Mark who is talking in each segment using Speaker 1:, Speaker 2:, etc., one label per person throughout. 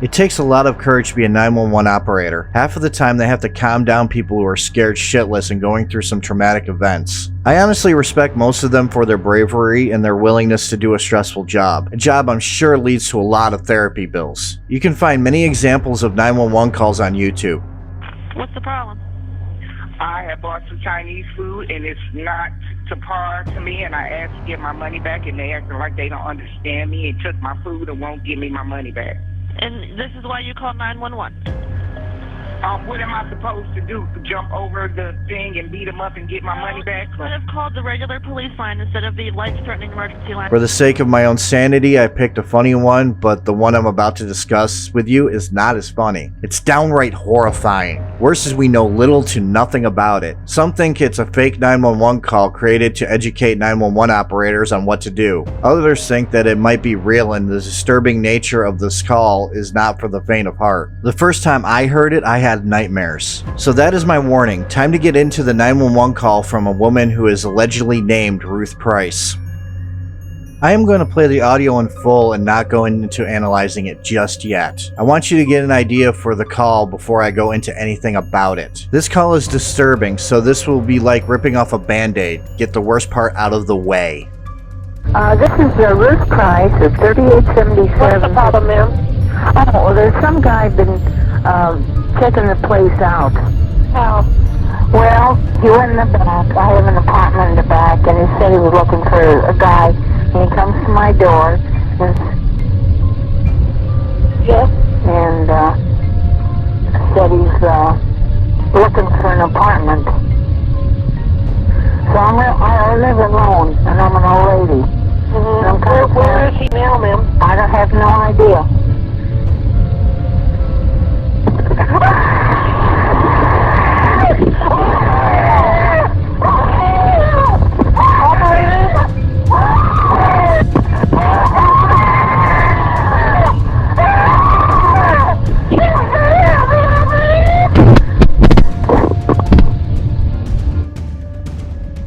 Speaker 1: It takes a lot of courage to be a 911 operator. Half of the time they have to calm down people who are scared shitless and going through some traumatic events. I honestly respect most of them for their bravery and their willingness to do a stressful job. A job I'm sure leads to a lot of therapy bills. You can find many examples of 911 calls on YouTube.
Speaker 2: What's the problem?
Speaker 3: I have bought some Chinese food and it's not to par to me, and I asked to get my money back and they acting like they don't understand me and took my food and won't give me my money back.
Speaker 2: And this is why you called 911?
Speaker 3: What am I supposed to do? Jump over the thing and beat them up and get my money back?
Speaker 2: You could have called the regular police line instead of the life-threatening emergency line.
Speaker 1: For the sake of my own sanity, I picked a funny one, but the one I'm about to discuss with you is not as funny. It's downright horrifying. Worse is we know little to nothing about it. Some think it's a fake 911 call created to educate 911 operators on what to do. Others think that it might be real and the disturbing nature of this call is not for the faint of heart. The first time I heard it, I had nightmares. So that is my warning. Time to get into the 911 call from a woman who is allegedly named Ruth Price. I am going to play the audio in full and not go into analyzing it just yet. I want you to get an idea for the call before I go into anything about it. This call is disturbing, so this will be like ripping off a band-aid. Get the worst part out of the way.
Speaker 4: This is Ruth Price of 3877. What's the problem, ma'am? Oh, well, there's some guy been checking the place out.
Speaker 5: How?
Speaker 4: Well, he went in the back. I have an apartment in the back, and he said he was looking for a guy. And he comes to my door, and
Speaker 5: Yes?
Speaker 4: and said he's looking for an apartment. So I live alone, and I'm an old lady. And I'm kind of
Speaker 5: Where is he now, ma'am?
Speaker 4: I don't have no idea.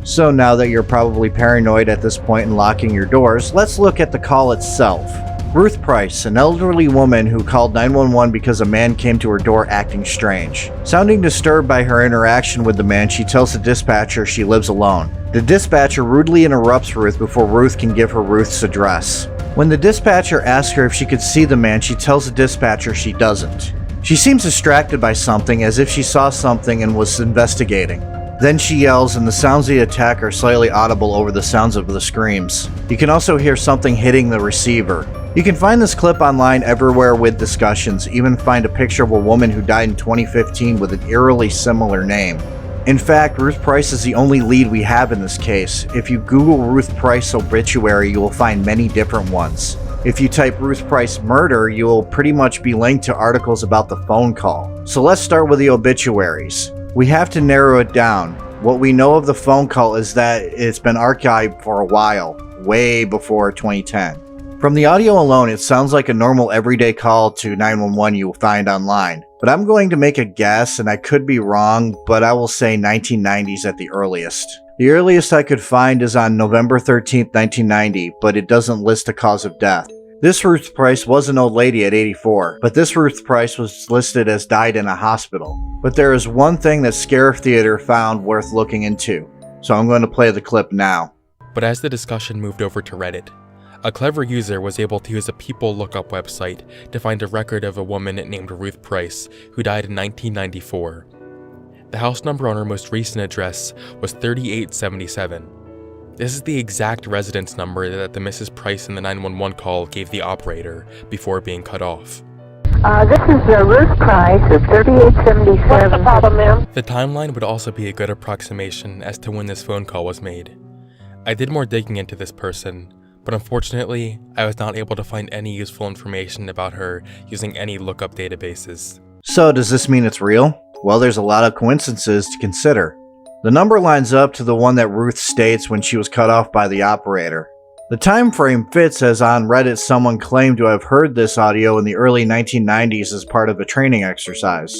Speaker 1: So now that you're probably paranoid at this point and locking your doors, let's look at the call itself. Ruth Price, an elderly woman who called 911 because a man came to her door acting strange. Sounding disturbed by her interaction with the man, she tells the dispatcher she lives alone. The dispatcher rudely interrupts Ruth before Ruth can give her Ruth's address. When the dispatcher asks her if she could see the man, she tells the dispatcher she doesn't. She seems distracted by something, as if she saw something and was investigating. Then she yells, and the sounds of the attack are slightly audible over the sounds of the screams. You can also hear something hitting the receiver. You can find this clip online everywhere with discussions, even find a picture of a woman who died in 2015 with an eerily similar name. In fact, Ruth Price is the only lead we have in this case. If you Google Ruth Price obituary, you will find many different ones. If you type Ruth Price murder, you will pretty much be linked to articles about the phone call. So let's start with the obituaries. We have to narrow it down. What we know of the phone call is that it's been archived for a while, way before 2010. From the audio alone, it sounds like a normal everyday call to 911 you will find online. But I'm going to make a guess, and I could be wrong, but I will say 1990s at the earliest. The earliest I could find is on November 13th, 1990, but it doesn't list a cause of death. This Ruth Price was an old lady at 84, but this Ruth Price was listed as died in a hospital. But there is one thing that Scare Theater found worth looking into, so I'm going to play the clip now.
Speaker 6: But as the discussion moved over to Reddit, a clever user was able to use a people lookup website to find a record of a woman named Ruth Price who died in 1994. The house number on her most recent address was 3877. This is the exact residence number that the Mrs. Price in the 911 call gave the operator before being cut off.
Speaker 4: This is Ruth Price of 3877.
Speaker 5: What's the problem, ma'am?
Speaker 6: The timeline would also be a good approximation as to when this phone call was made. I did more digging into this person, but unfortunately, I was not able to find any useful information about her using any lookup databases.
Speaker 1: So does this mean it's real? Well, there's a lot of coincidences to consider. The number lines up to the one that Ruth states when she was cut off by the operator. The time frame fits, as on Reddit someone claimed to have heard this audio in the early 1990s as part of a training exercise.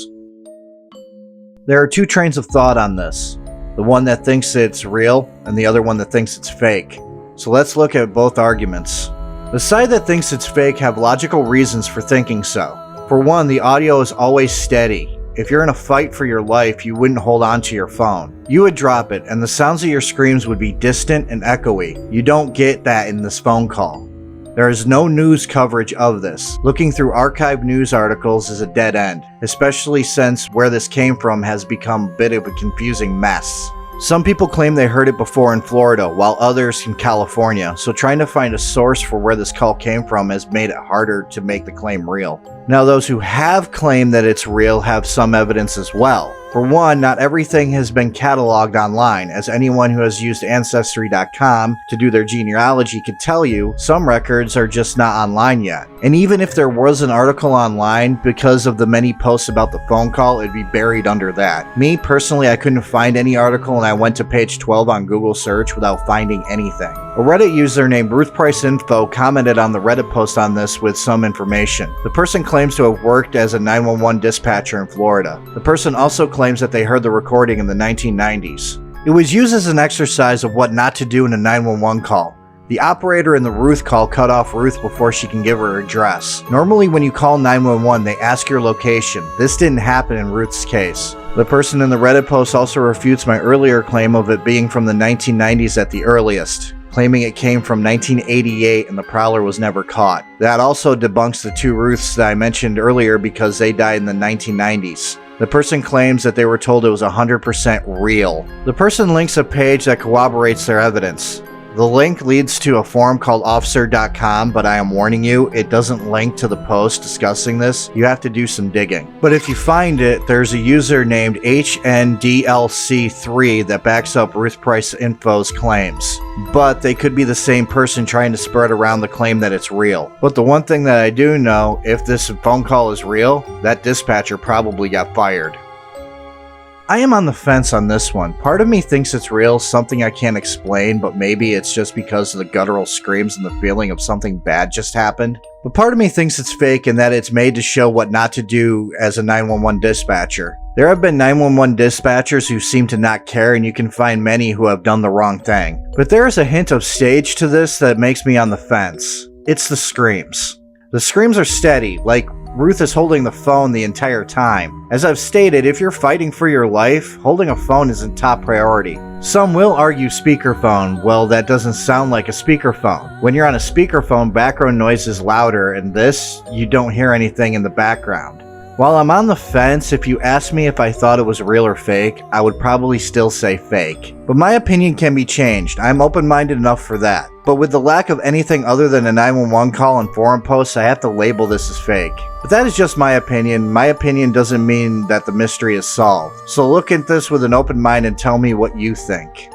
Speaker 1: There are two trains of thought on this. The one that thinks it's real, and the other one that thinks it's fake. So let's look at both arguments. The side that thinks it's fake have logical reasons for thinking so. For one, the audio is always steady. If you're in a fight for your life, you wouldn't hold on to your phone. You would drop it, and the sounds of your screams would be distant and echoey. You don't get that in this phone call. There is no news coverage of this. Looking through archived news articles is a dead end, especially since where this came from has become a bit of a confusing mess. Some people claim they heard it before in Florida, while others in California, so trying to find a source for where this call came from has made it harder to make the claim real. Now, those who have claimed that it's real have some evidence as well. For one, not everything has been cataloged online, as anyone who has used Ancestry.com to do their genealogy could tell you, some records are just not online yet. And even if there was an article online, because of the many posts about the phone call, it'd be buried under that. Me, personally, I couldn't find any article and I went to page 12 on Google search without finding anything. A Reddit user named Ruth Price Info commented on the Reddit post on this with some information. The person claims to have worked as a 911 dispatcher in Florida. The person also claims that they heard the recording in the 1990s. It was used as an exercise of what not to do in a 911 call. The operator in the Ruth call cut off Ruth before she can give her address. Normally when you call 911, they ask your location. This didn't happen in Ruth's case. The person in the Reddit post also refutes my earlier claim of it being from the 1990s at the earliest, claiming it came from 1988 and the prowler was never caught. That also debunks the two Ruths that I mentioned earlier because they died in the 1990s. The person claims that they were told it was 100% real. The person links a page that corroborates their evidence. The link leads to a forum called officer.com, but I am warning you, it doesn't link to the post discussing this. You have to do some digging. But if you find it, there's a user named HNDLC3 that backs up Ruth Price Info's claims. But they could be the same person trying to spread around the claim that it's real. But the one thing that I do know, if this phone call is real, that dispatcher probably got fired. I am on the fence on this one. Part of me thinks it's real, something I can't explain, but maybe it's just because of the guttural screams and the feeling of something bad just happened. But part of me thinks it's fake and that it's made to show what not to do as a 911 dispatcher. There have been 911 dispatchers who seem to not care, and you can find many who have done the wrong thing. But there is a hint of stage to this that makes me on the fence. It's the screams. The screams are steady, like Ruth is holding the phone the entire time. As I've stated, if you're fighting for your life, holding a phone isn't top priority. Some will argue speakerphone. Well, that doesn't sound like a speakerphone. When you're on a speakerphone, background noise is louder, and this, you don't hear anything in the background. While I'm on the fence, if you asked me if I thought it was real or fake, I would probably still say fake. But my opinion can be changed. I'm open-minded enough for that. But with the lack of anything other than a 911 call and forum posts, I have to label this as fake. But that is just my opinion. My opinion doesn't mean that the mystery is solved. So look at this with an open mind and tell me what you think.